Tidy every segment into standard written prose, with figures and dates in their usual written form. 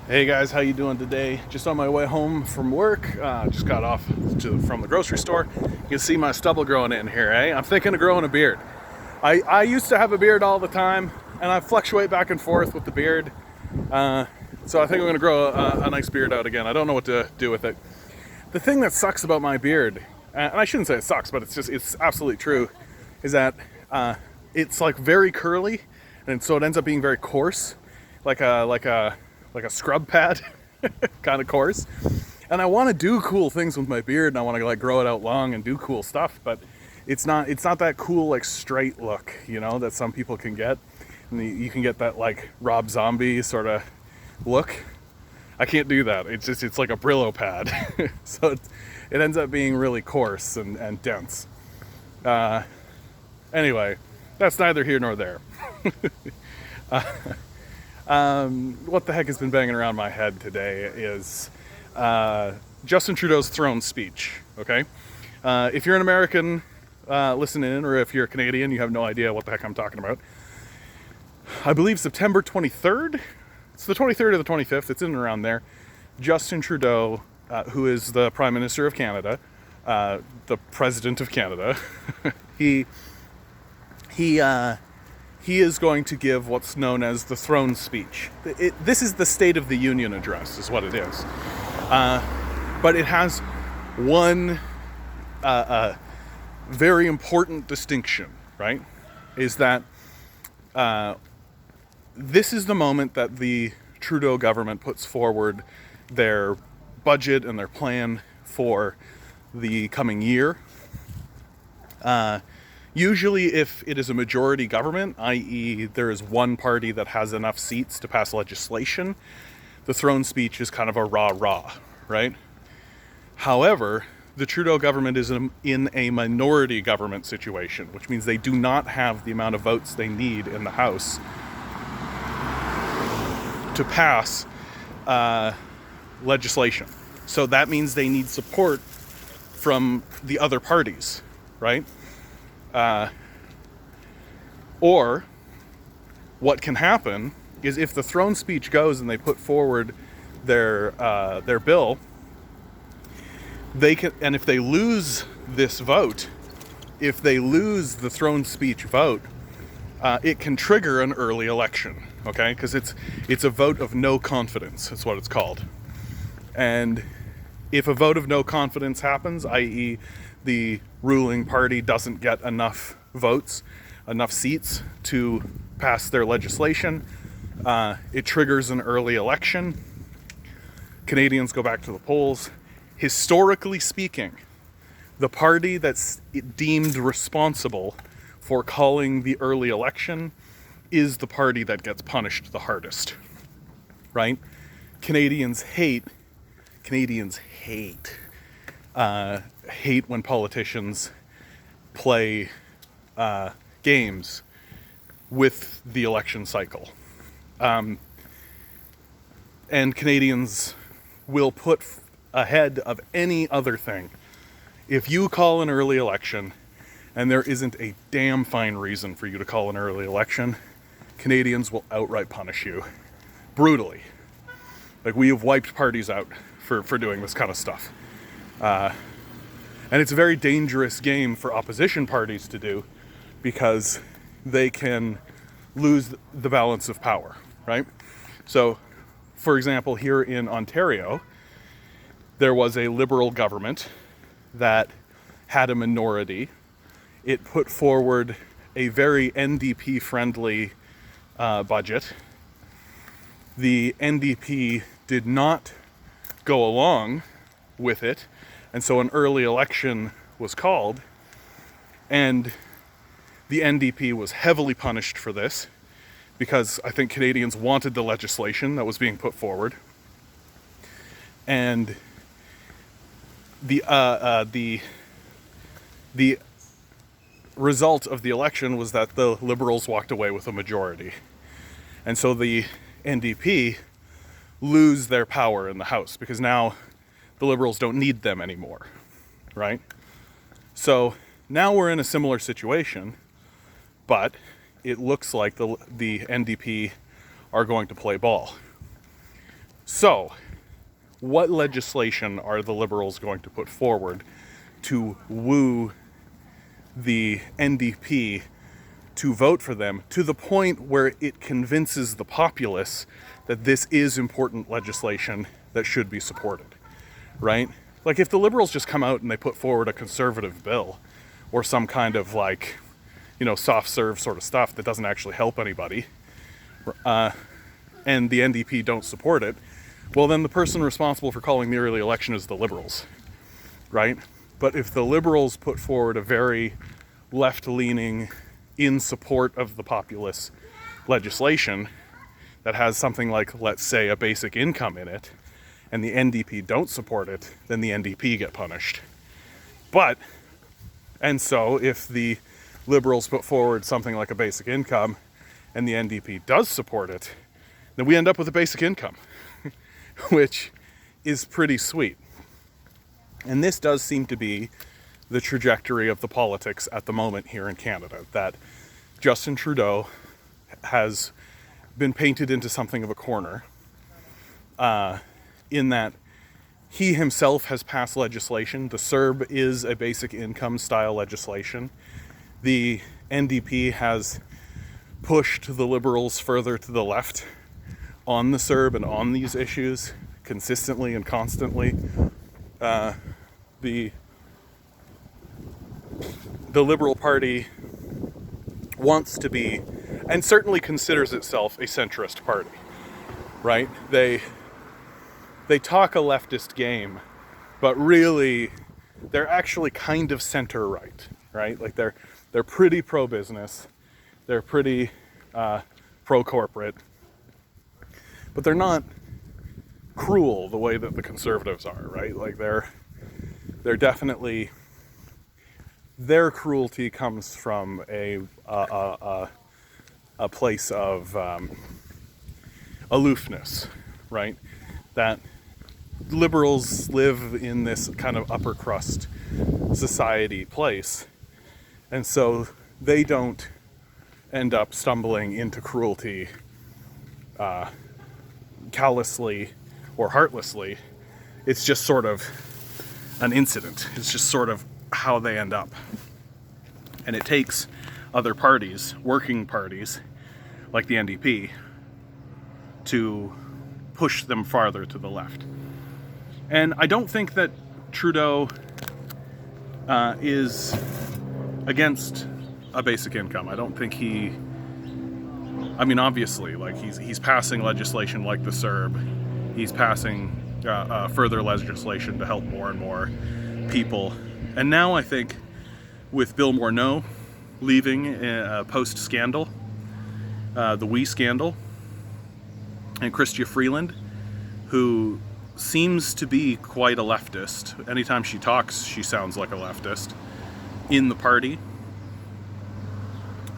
Hey guys, how you doing today? Just on my way home from work. Just got off from the grocery store. You can see my stubble growing in here, eh? I'm thinking of growing a beard. I used to have a beard all the time, and I fluctuate back and forth with the beard. So I think I'm going to grow a nice beard out again. I don't know what to do with it. The thing that sucks about my beard, and I shouldn't say it sucks, but it's absolutely true, is that it's like very curly, and so it ends up being very coarse, like a scrub pad kind of coarse. And I want to do cool things with my beard, and I want to like grow it out long and do cool stuff, but it's not that cool like straight look, that some people can get. And you can get that like Rob Zombie sort of look. I can't do that. It's like a Brillo pad. So it ends up being really coarse and dense. Anyway, that's neither here nor there. What the heck has been banging around my head today is Justin Trudeau's throne speech, okay? If you're an American listening, or if you're a Canadian, you have no idea what the heck I'm talking about. I believe September 23rd? It's the 23rd or the 25th, it's in and around there. Justin Trudeau, who is the Prime Minister of Canada, the President of Canada, he is going to give what's known as the throne speech. This is the State of the Union address, is what it is. But it has one very important distinction, right? Is that this is the moment that the Trudeau government puts forward their budget and their plan for the coming year. Usually if it is a majority government, i.e. there is one party that has enough seats to pass legislation, the throne speech is kind of a rah-rah, right? However, the Trudeau government is in a minority government situation, which means they do not have the amount of votes they need in the House to pass legislation. So that means they need support from the other parties, right? Or what can happen is if the throne speech goes and they put forward their bill, they can, and if they lose this vote, if they lose the throne speech vote, it can trigger an early election, okay? Because it's a vote of no confidence, that's what it's called. And if a vote of no confidence happens, i.e. the ruling party doesn't get enough votes, enough seats to pass their legislation, it triggers an early election. Canadians go back to the polls. Historically speaking, the party that's deemed responsible for calling the early election is the party that gets punished the hardest, right? Canadians hate when politicians play games with the election cycle. And Canadians will put ahead of any other thing. If you call an early election and there isn't a damn fine reason for you to call an early election, Canadians will outright punish you brutally. Like, we have wiped parties out for doing this kind of stuff. And it's a very dangerous game for opposition parties to do because they can lose the balance of power, right? So, for example, here in Ontario, there was a Liberal government that had a minority. It put forward a very NDP-friendly budget. The NDP did not go along with it, and so an early election was called, and the NDP was heavily punished for this because I think Canadians wanted the legislation that was being put forward, and the result of the election was that the Liberals walked away with a majority, and so the NDP lose their power in the House because now the Liberals don't need them anymore, right? So now we're in a similar situation, but it looks like the NDP are going to play ball. So, what legislation are the Liberals going to put forward to woo the NDP to vote for them to the point where it convinces the populace that this is important legislation that should be supported, right? Like, if the Liberals just come out and they put forward a conservative bill or some kind of, like, you know, soft serve sort of stuff that doesn't actually help anybody, and the NDP don't support it, well, then the person responsible for calling the early election is the Liberals, right? But if the Liberals put forward a very left-leaning, in support of the populace legislation that has something like, let's say, a basic income in it, and the NDP don't support it, then the NDP get punished. And so if the Liberals put forward something like a basic income and the NDP does support it, then we end up with a basic income, which is pretty sweet. And this does seem to be the trajectory of the politics at the moment here in Canada, that Justin Trudeau has been painted into something of a corner, in that he himself has passed legislation. The CERB is a basic income style legislation. The NDP has pushed the Liberals further to the left on the CERB and on these issues consistently and constantly. The Liberal Party wants to be, and certainly considers itself, a centrist party, right? They talk a leftist game, but really they're actually kind of center-right, right? Like they're pretty pro-business, they're pretty pro-corporate, but they're not cruel the way that the Conservatives are, right? Like they're definitely, their cruelty comes from a place of aloofness, right? That Liberals live in this kind of upper crust society place, and so they don't end up stumbling into cruelty callously or heartlessly. It's just sort of an incident. It's just sort of how they end up. And it takes other parties, working parties, like the NDP, to push them farther to the left. And I don't think that Trudeau is against a basic income. I don't think he, I mean, obviously, like he's passing legislation like the CERB. He's passing further legislation to help more and more people. And now I think with Bill Morneau leaving post-scandal, the WE scandal, and Chrystia Freeland, who seems to be quite a leftist. Anytime she talks, she sounds like a leftist in the party.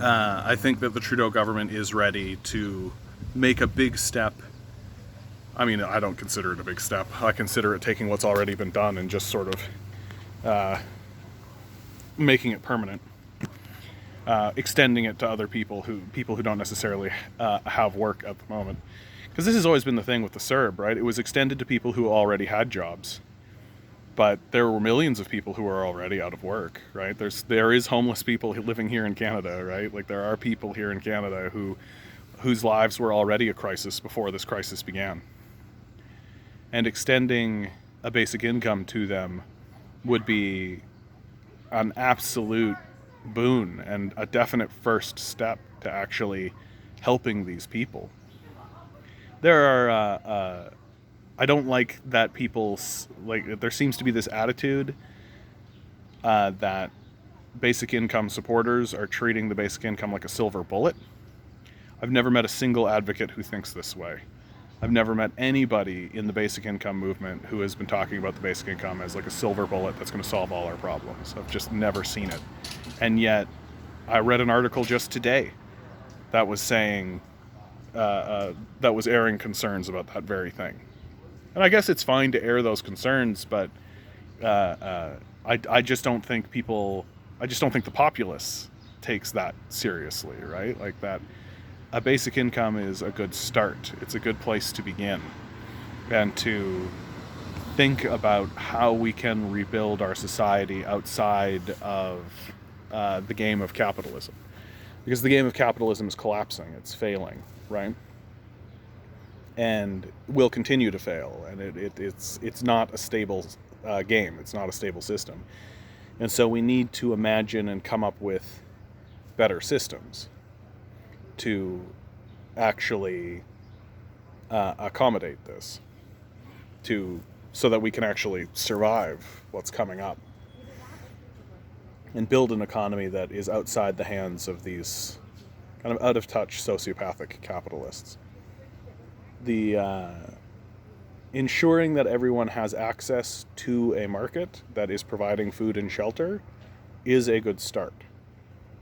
I think that the Trudeau government is ready to make a big step. I mean, I don't consider it a big step. I consider it taking what's already been done and just sort of making it permanent, extending it to other people who don't necessarily have work at the moment. Because this has always been the thing with the CERB, right? It was extended to people who already had jobs, but there were millions of people who are already out of work, right? There is homeless people living here in Canada, right? Like there are people here in Canada whose lives were already a crisis before this crisis began. And extending a basic income to them would be an absolute boon and a definite first step to actually helping these people. There are, I don't like that there seems to be this attitude that basic income supporters are treating the basic income like a silver bullet. I've never met a single advocate who thinks this way. I've never met anybody in the basic income movement who has been talking about the basic income as like a silver bullet that's going to solve all our problems. I've just never seen it. And yet, I read an article just today that was saying, that was airing concerns about that very thing. And I guess it's fine to air those concerns, but I just don't think the populace takes that seriously, right? Like that, a basic income is a good start. It's a good place to begin. and to think about how we can rebuild our society outside of the game of capitalism. Because the game of capitalism is collapsing, it's failing, right? And will continue to fail, and it's not a stable game, it's not a stable system. And so we need to imagine and come up with better systems to actually accommodate this, so that we can actually survive what's coming up and build an economy that is outside the hands of these kind of out-of-touch sociopathic capitalists. The ensuring that everyone has access to a market that is providing food and shelter is a good start.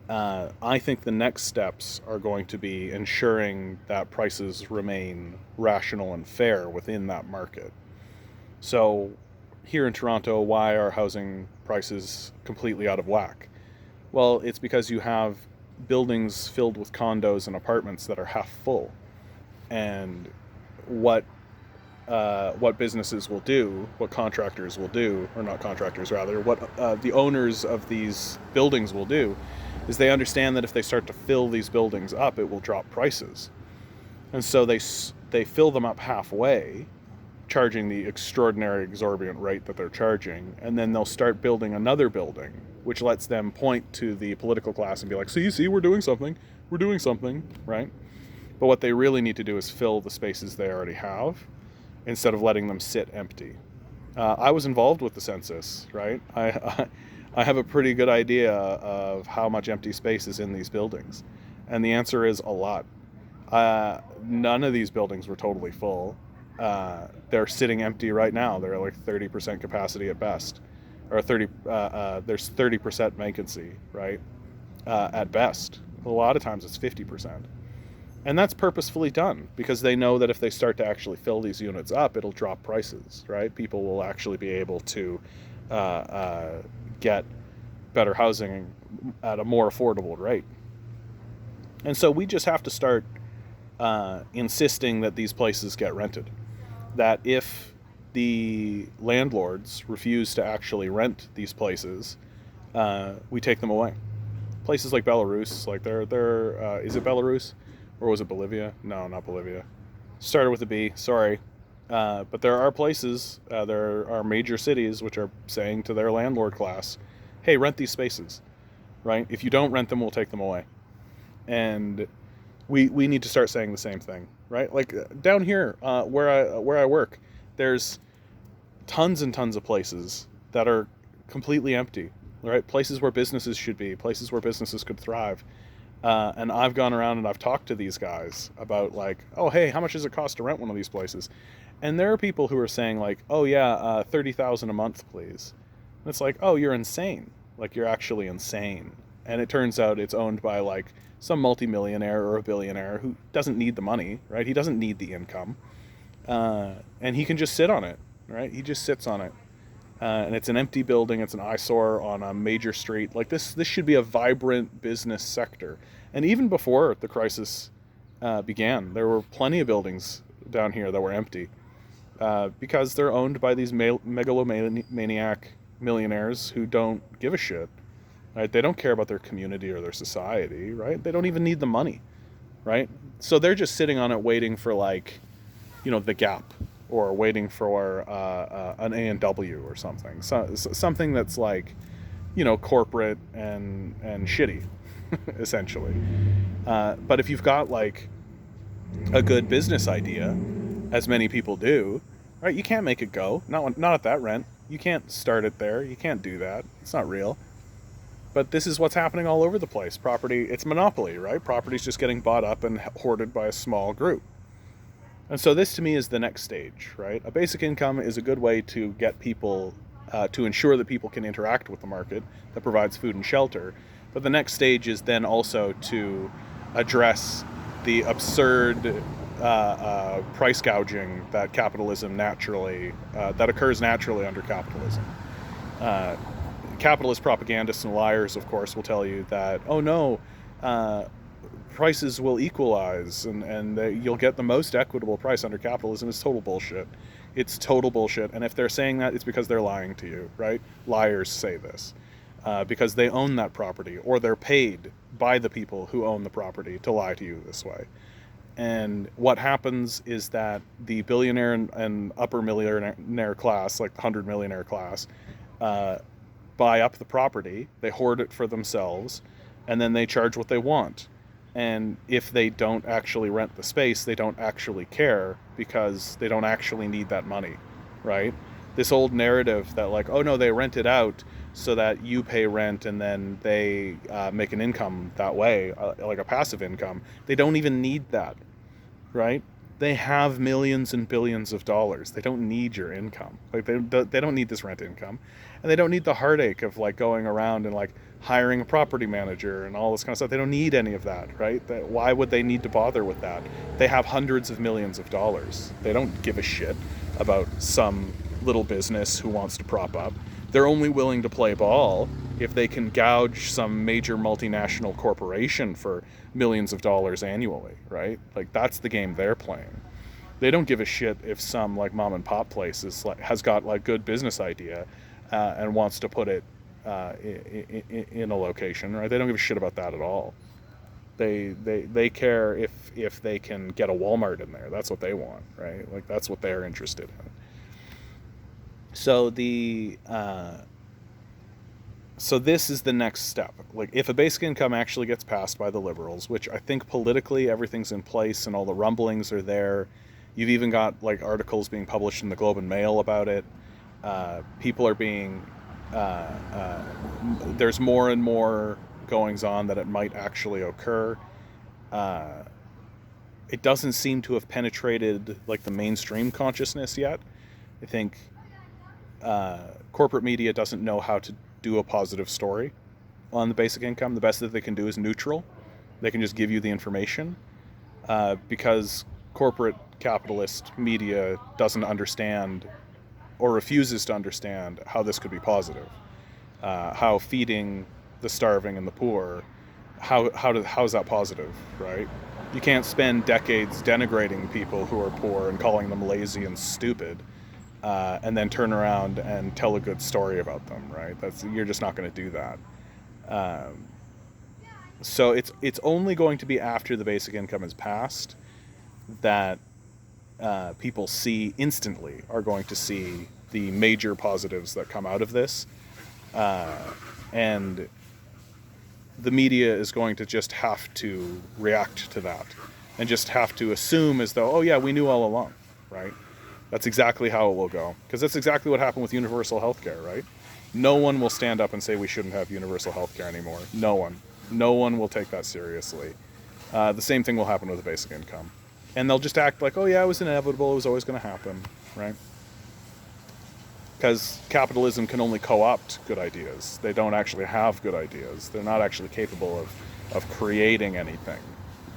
I think the next steps are going to be ensuring that prices remain rational and fair within that market. So here in Toronto, why are housing prices completely out of whack? Well, it's because you have buildings filled with condos and apartments that are half full. And what businesses will do, what contractors will do, or not contractors rather, what the owners of these buildings will do, is they understand that if they start to fill these buildings up, it will drop prices. And so they fill them up halfway, charging the extraordinary exorbitant rate that they're charging, and then they'll start building another building, which lets them point to the political class and be like, see, we're doing something, right? But what they really need to do is fill the spaces they already have, instead of letting them sit empty. I was involved with the census, right? I have a pretty good idea of how much empty space is in these buildings. And the answer is a lot. None of these buildings were totally full. They're sitting empty right now. They're like 30% capacity at best. Or there's 30% vacancy, right? At best. A lot of times it's 50%. And that's purposefully done because they know that if they start to actually fill these units up, it'll drop prices, right? People will actually be able to get better housing at a more affordable rate. And so we just have to start insisting that these places get rented. That if the landlords refuse to actually rent these places, we take them away. Places like Belarus, like they're is it Belarus? Or was it Bolivia? No, not Bolivia. Started with a B, sorry. But there are places, there are major cities which are saying to their landlord class, hey, rent these spaces, right? If you don't rent them, we'll take them away. And we need to start saying the same thing, right? Like down here, where I work, there's tons and tons of places that are completely empty, right? Places where businesses should be, places where businesses could thrive. And I've gone around and I've talked to these guys about like, oh, hey, how much does it cost to rent one of these places? And there are people who are saying like, oh yeah, $30,000 a month, please. And it's like, oh, you're insane. Like you're actually insane. And it turns out it's owned by like some multimillionaire or a billionaire who doesn't need the money, right? He doesn't need the income. And he can just sit on it, right? He just sits on it. And it's an empty building. It's an eyesore on a major street. Like this should be a vibrant business sector. And even before the crisis began, there were plenty of buildings down here that were empty because they're owned by these megalomaniac millionaires who don't give a shit. Right? They don't care about their community or their society. Right? They don't even need the money. Right? So they're just sitting on it, waiting for like, the Gap. Or waiting for an A&W or something. Something that's like, corporate and shitty, essentially. But if you've got like a good business idea, as many people do, right? You can't make it go. Not at that rent. You can't start it there. You can't do that. It's not real. But this is what's happening all over the place. Property, it's monopoly, right? Property's just getting bought up and hoarded by a small group. And so this to me is the next stage, right? A basic income is a good way to get people, to ensure that people can interact with the market that provides food and shelter. But the next stage is then also to address the absurd price gouging that capitalism naturally, that occurs naturally under capitalism. Capitalist propagandists and liars, of course, will tell you that, oh no, prices will equalize and you'll get the most equitable price under capitalism is total bullshit. It's total bullshit. And if they're saying that, it's because they're lying to you, right? Liars say this because they own that property, or they're paid by the people who own the property to lie to you this way. And what happens is that the billionaire and upper millionaire class, like the 100 millionaire class, buy up the property, they hoard it for themselves, and then they charge what they want. And if they don't actually rent the space, they don't actually care because they don't actually need that money, right? This old narrative that like, oh no, they rent it out so that you pay rent and then they make an income that way, like a passive income. They don't even need that, right? They have millions and billions of dollars. They don't need your income. Like they don't need this rent income, and they don't need the heartache of like going around and like hiring a property manager and all this kind of stuff. They don't need any of that, right? Why would they need to bother with that? They have hundreds of millions of dollars. They don't give a shit about some little business who wants to prop up. They're only willing to play ball if they can gouge some major multinational corporation for millions of dollars annually, right? Like that's the game they're playing. They don't give a shit if some like mom and pop place has got like good business idea and wants to put it in a location, right? They don't give a shit about that at all. They care if they can get a Walmart in there. That's what they want, right? Like that's what they're interested in. So so this is the next step. Like if a basic income actually gets passed by the Liberals, which I think politically everything's in place and all the rumblings are there. You've even got like articles being published in the Globe and Mail about it. People are being there's more and more goings on that it might actually occur. It doesn't seem to have penetrated like the mainstream consciousness yet. I think corporate media doesn't know how to do a positive story on the basic income. The best that they can do is neutral. They can just give you the information because corporate capitalist media doesn't understand or refuses to understand how this could be positive. How feeding the starving and the poor, how's that positive, right? You can't spend decades denigrating people who are poor and calling them lazy and stupid and then turn around and tell a good story about them, right? You're just not going to do that. So it's only going to be after the basic income is passed that people instantly are going to see the major positives that come out of this. And the media is going to just have to react to that and just have to assume as though, oh yeah, we knew all along, right? That's exactly how it will go. Because that's exactly what happened with universal healthcare, right? No one will stand up and say we shouldn't have universal healthcare anymore. No one. No one will take that seriously. The same thing will happen with the basic income. And they'll just act like, oh yeah, it was inevitable, it was always going to happen, right? Because capitalism can only co-opt good ideas. They don't actually have good ideas. They're not actually capable of creating anything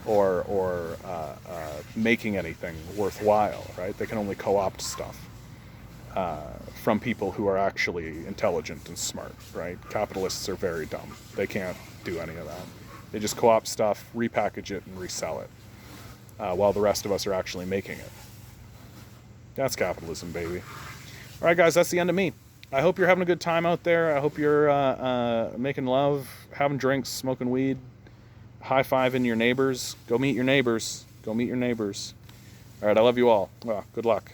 or making anything worthwhile, right? They can only co-opt stuff from people who are actually intelligent and smart, right? Capitalists are very dumb. They can't do any of that. They just co-opt stuff, repackage it, and resell it, while the rest of us are actually making it. That's capitalism, baby. All right, guys, that's the end of me. I hope you're having a good time out there. I hope you're making love, having drinks, smoking weed, high-fiving your neighbors. Go meet your neighbors. Go meet your neighbors. All right, I love you all. Well, good luck.